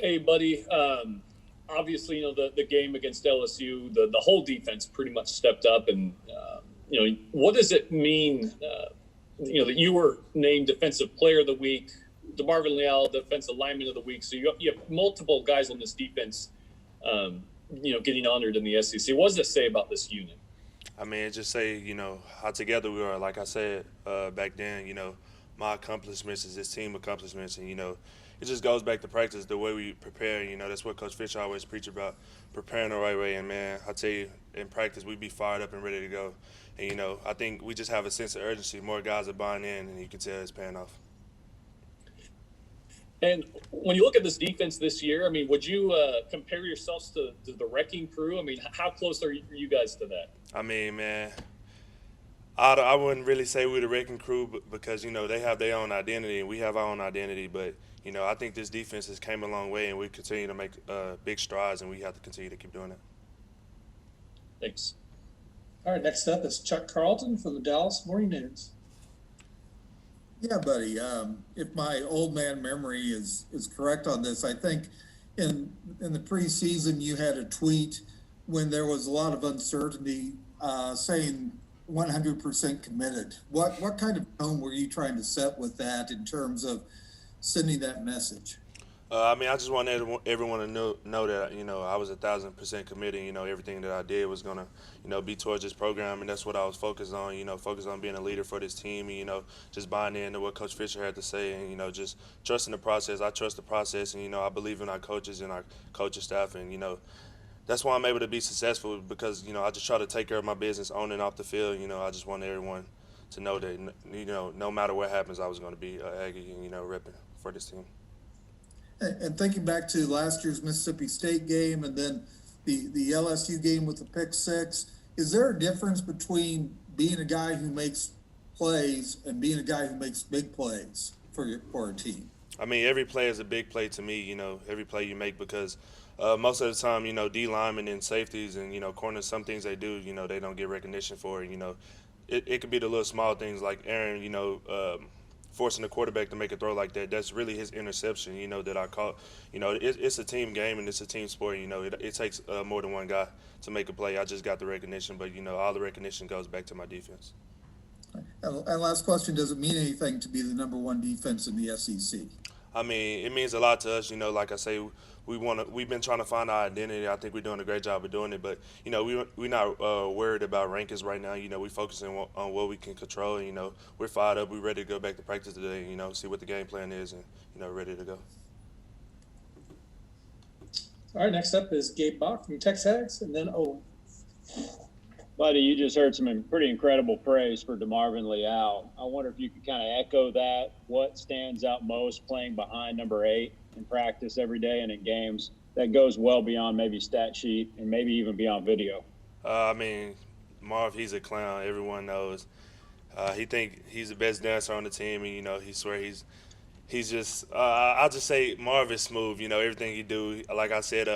Hey, buddy. Obviously, the game against LSU, the whole defense pretty much stepped up. And, what does it mean, that you were named Defensive Player of the Week, DeMarvin Leal, Defensive Lineman of the Week. So you have multiple guys on this defense, getting honored in the SEC. What does it say about this unit? I mean, just say, how together we are. Like I said back then, my accomplishments is this team accomplishments. And, it just goes back to practice, the way we prepare. That's what Coach Fisher always preach about, preparing the right way. And, man, I tell you, in practice, we be fired up and ready to go. And, I think we just have a sense of urgency. More guys are buying in, and you can tell it's paying off. And when you look at this defense this year, I mean, would you compare yourselves to the wrecking crew? I mean, how close are you guys to that? I mean, man, I wouldn't really say we're the wrecking crew because they have their own identity and we have our own identity. But I think this defense has came a long way and we continue to make big strides and we have to continue to keep doing it. Thanks. All right, next up is Chuck Carlton from the Dallas Morning News. Yeah, buddy. If my old man memory is correct on this, I think in the preseason you had a tweet when there was a lot of uncertainty saying 100% committed. What kind of tone were you trying to set with that in terms of sending that message? I mean, I just want everyone to know that I was 1,000% committed. Everything that I did was gonna be towards this program, and that's what I was focused on. Focused on being a leader for this team, and just buying into what Coach Fisher had to say, and just trusting the process. I trust the process, and I believe in our coaches and our coaching staff, and that's why I'm able to be successful because I just try to take care of my business on and off the field. I just want everyone to know that no matter what happens, I was going to be Aggie and repping for this team. And thinking back to last year's Mississippi State game and then the LSU game with the pick six, is there a difference between being a guy who makes plays and being a guy who makes big plays for a team? I mean, every play is a big play to me, every play you make because most of the time, D linemen and safeties and, corners, some things they do, they don't get recognition for. It could be the little small things like Aaron, forcing the quarterback to make a throw like that. That's really his interception, that I caught. It's a team game and it's a team sport. It takes more than one guy to make a play. I just got the recognition, but, all the recognition goes back to my defense. And last question, does it mean anything to be the number one defense in the SEC? I mean, it means a lot to us. Like I say, we've been trying to find our identity. I think we're doing a great job of doing it. But we're not worried about rankings right now. We're focusing on what we can control. We're fired up. We're ready to go back to practice today. See what the game plan is, and ready to go. All right, next up is Gabe Bach from Texas, and then Buddy, you just heard some pretty incredible praise for DeMarvin Leal. I wonder if you could kind of echo that. What stands out most playing behind number 8 in practice every day and in games that goes well beyond maybe stat sheet and maybe even beyond video? I mean, Marv, he's a clown. Everyone knows. He think he's the best dancer on the team, and he swear he's just. I'll just say Marv is smooth. Everything he do. Like I said,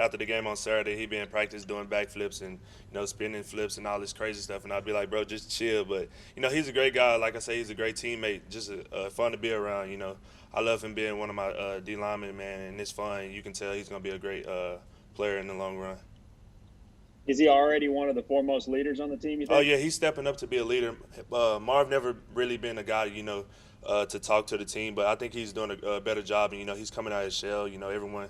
after the game on Saturday, he be in practice doing backflips and spinning flips and all this crazy stuff, and I'd be like, bro, just chill. But he's a great guy. Like I say, he's a great teammate. Just fun to be around. I love him being one of my D linemen, man, and it's fun. You can tell he's gonna be a great player in the long run. Is he already one of the foremost leaders on the team, you think? Oh, yeah, he's stepping up to be a leader. Marv never really been a guy, to talk to the team, but I think he's doing a better job. And, he's coming out of his shell. Everyone,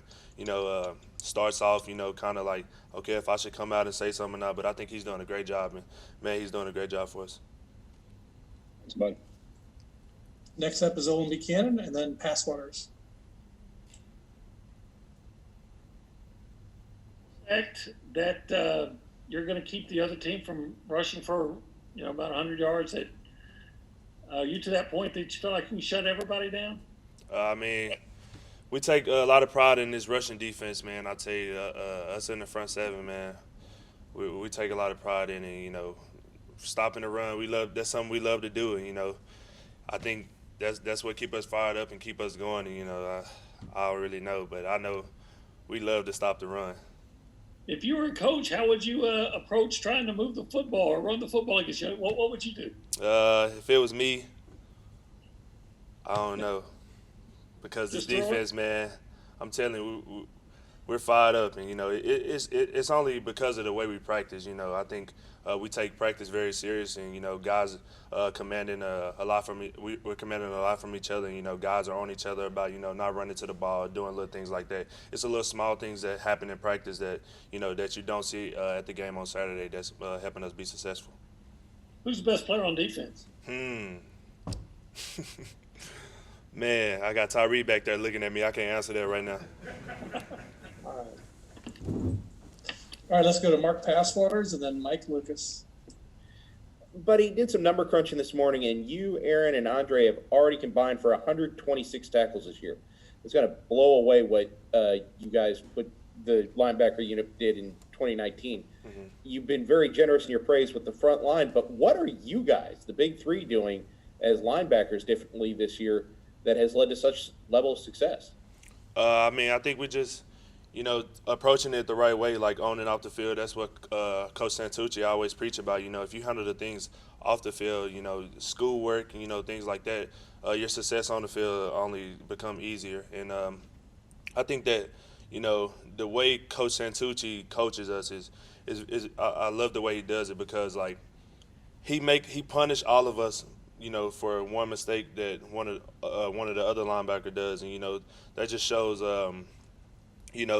starts off, kind of like, okay, if I should come out and say something or not. But I think he's doing a great job. And, man, he's doing a great job for us. Thanks, bud. next up is Owen Buchanan, and then Passwaters. That you're going to keep the other team from rushing for about 100 yards. That you to that point that you feel like you can shut everybody down? I mean, we take a lot of pride in this rushing defense, man. I tell you, us in the front seven, man, we take a lot of pride in it. Stopping the run, that's something we love to do. And I think that's what keep us fired up and keep us going. And I don't really know, but I know we love to stop the run. If you were a coach, how would you approach trying to move the football or run the football against you? What would you do? If it was me, I don't know. Because this Just throw it? defense, man, I'm telling you, we're fired up, and it's only because of the way we practice. I think we take practice very serious, and guys commanding a lot from we're commanding a lot from each other. And, guys are on each other about not running to the ball, doing little things like that. It's a little small things that happen in practice that that you don't see at the game on Saturday. That's helping us be successful. Who's the best player on defense? Man, I got Tyree back there looking at me. I can't answer that right now. All right, let's go to Mark Passwaters and then Mike Lucas. Buddy, did some number crunching this morning, and you, Aaron, and Andre have already combined for 126 tackles this year. It's going to blow away what you guys, what the linebacker unit did in 2019. Mm-hmm. You've been very generous in your praise with the front line, but what are you guys, the big three, doing as linebackers differently this year that has led to such level of success? I think we just, approaching it the right way, like on and off the field. That's what Coach Santucci always preach about. If you handle the things off the field, schoolwork, things like that, your success on the field only become easier. And I think that, the way Coach Santucci coaches us is I love the way he does it, because like he punish all of us, for one mistake that one of the other linebacker does, and that just shows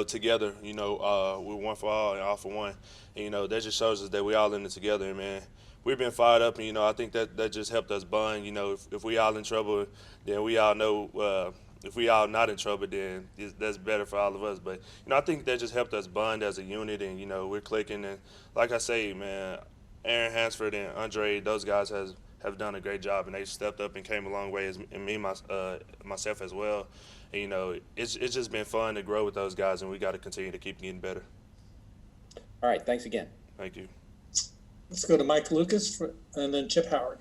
together, we're one for all and all for one, and that just shows us that we all in it together. And man, we've been fired up, and I think that just helped us bond. If we all in trouble, then we all know. If we all not in trouble, then that's better for all of us. But I think that just helped us bond as a unit, and we're clicking. And like I say, man, Aaron Hansford and Andre, those guys have done a great job, and they stepped up and came a long way, and me myself as well. And, it's just been fun to grow with those guys, and we got to continue to keep getting better. All right, thanks again. Thank you. Let's go to Mike Lucas and then Chip Howard.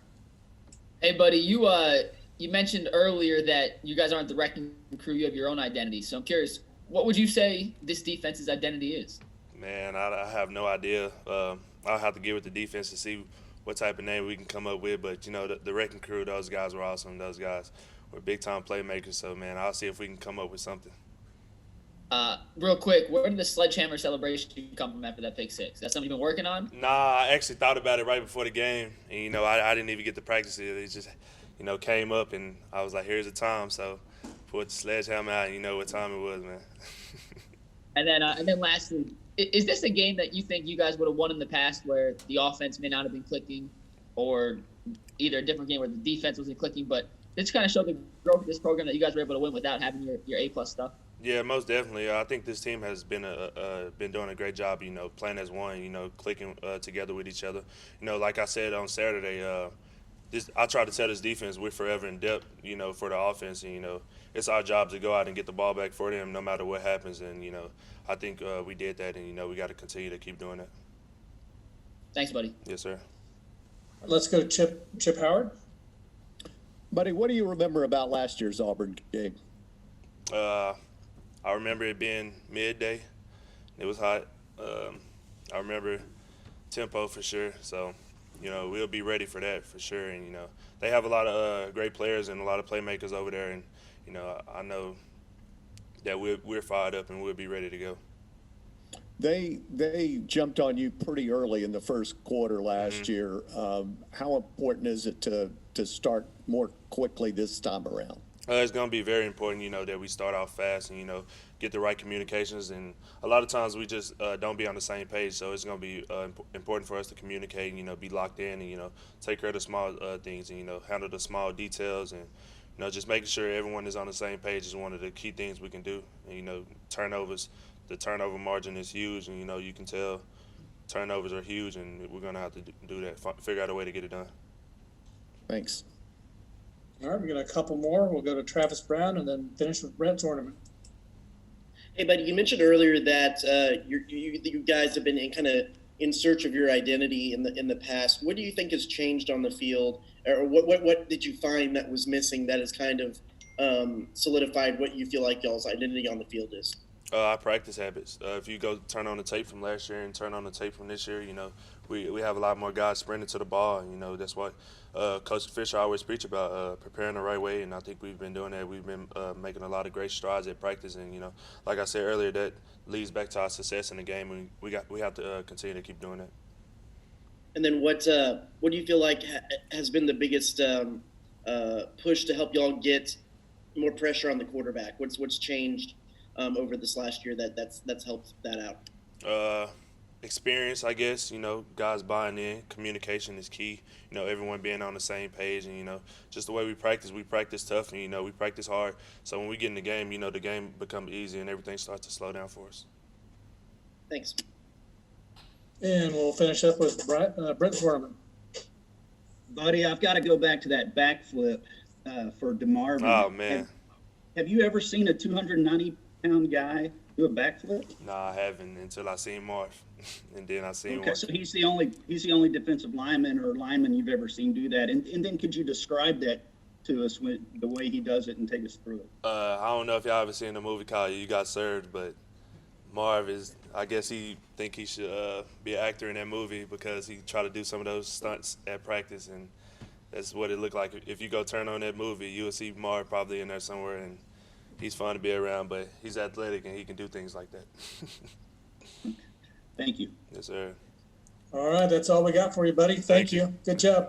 Hey, buddy, you mentioned earlier that you guys aren't the wrecking crew. You have your own identity. So I'm curious, what would you say this defense's identity is? Man, I have no idea. I'll have to get with the defense to see what type of name we can come up with. But, the wrecking crew, those guys were awesome. Those guys were big-time playmakers. So, man, I'll see if we can come up with something. Real quick, where did the sledgehammer celebration come from after that pick six? That's something you've been working on? Nah, I actually thought about it right before the game. And, I didn't even get to practice it. It just, came up, and I was like, here's the time. So put the sledgehammer out, and you know what time it was, man. And then lastly, is this a game that you think you guys would have won in the past where the offense may not have been clicking, or either a different game where the defense wasn't clicking, but this kind of showed the growth of this program that you guys were able to win without having your A-plus stuff? Yeah, most definitely. I think this team has been doing a great job, playing as one, clicking together with each other. Like I said on Saturday, I try to tell this defense we're forever in depth, for the offense. And, it's our job to go out and get the ball back for them no matter what happens. And, I think we did that, and, we got to continue to keep doing that. Thanks, buddy. Yes, sir. Let's go to Chip Howard. Buddy, what do you remember about last year's Auburn game? I remember it being midday. It was hot. I remember tempo for sure. So, we'll be ready for that for sure. And, they have a lot of great players and a lot of playmakers over there. And, I know that we're fired up and we'll be ready to go. They jumped on you pretty early in the first quarter last year. How important is it to start more quickly this time around? It's going to be very important, that we start off fast and, get the right communications. And a lot of times we just don't be on the same page. So it's going to be important for us to communicate and, be locked in and, take care of the small things and, handle the small details. And, just making sure everyone is on the same page is one of the key things we can do. And, turnovers, the turnover margin is huge. And, you can tell turnovers are huge. And we're going to have to do that, figure out a way to get it done. Thanks. All right, we got a couple more. We'll go to Travis Brown and then finish with Brent Zorneman. Hey, buddy, you mentioned earlier that you guys have been in search of your identity in the past. What do you think has changed on the field, or what did you find that was missing that has kind of solidified what you feel like y'all's identity on the field is? Our practice habits. If you go turn on the tape from last year and turn on the tape from this year, we have a lot more guys sprinting to the ball. That's what Coach Fisher always preach about preparing the right way, and I think we've been doing that. We've been making a lot of great strides at practice, and like I said earlier, that leads back to our success in the game, and we have to continue to keep doing that. And then what do you feel like has been the biggest push to help y'all get more pressure on the quarterback? What's changed over this last year that's helped that out? Experience, I guess. Guys buying in. Communication is key. Everyone being on the same page, and just the way we practice tough, and we practice hard. So when we get in the game, the game becomes easy, and everything starts to slow down for us. Thanks. And we'll finish up with Brent Foreman. Buddy, I've got to go back to that backflip for DeMarvin. Oh, man. Have you ever seen a 290-pound guy do a backflip? No, I haven't until I seen Marv, and then I seen Okay, one. so he's the only defensive lineman or lineman you've ever seen do that. And then could you describe that to us with the way he does it and take us through it? I don't know if y'all ever seen the movie called You Got Served, but Marv I guess he think he should be an actor in that movie because he tried to do some of those stunts at practice, and that's what it looked like. If you go turn on that movie, you'll see Marv probably in there somewhere, and he's fun to be around, but he's athletic and he can do things like that. Thank you. Yes, sir. All right, that's all we got for you, buddy. Thank you. Good job.